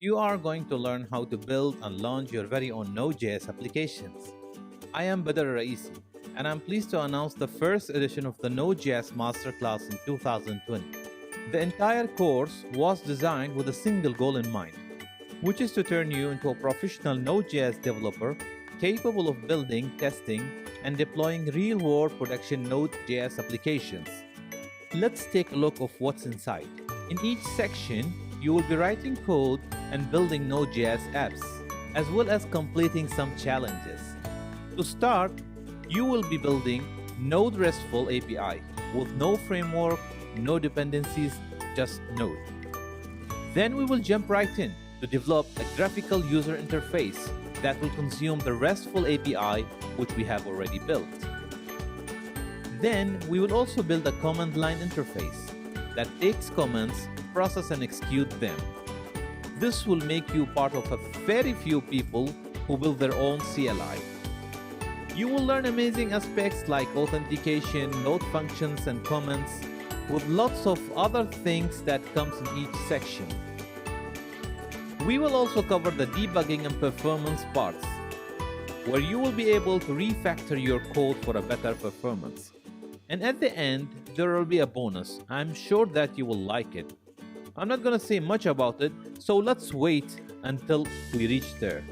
you are going to learn how to build and launch your very own Node.js applications. I am Badr Raisi, and I'm pleased to announce the first edition of the Node.js Master Class in 2020. The entire course was designed with a single goal in mind, which is to turn you into a professional Node.js developer capable of building, testing, and deploying real-world production Node.js applications. Let's take a look of what's inside. In each section, you will be writing code and building Node.js apps, as well as completing some challenges. To start, you will be building Node RESTful API with no framework, no dependencies, just Node. Then we will jump right in to develop a graphical user interface that will consume the RESTful API which we have already built. Then we will also build a command line interface that takes commands, process and execute them. This will make you part of a very few people who build their own CLI. You will learn amazing aspects like authentication, node functions and comments, with lots of other things that comes in each section. We will also cover the debugging and performance parts, where you will be able to refactor your code for a better performance. And at the end, there will be a bonus. I'm sure that you will like it. I'm not gonna say much about it, so let's wait until we reach there.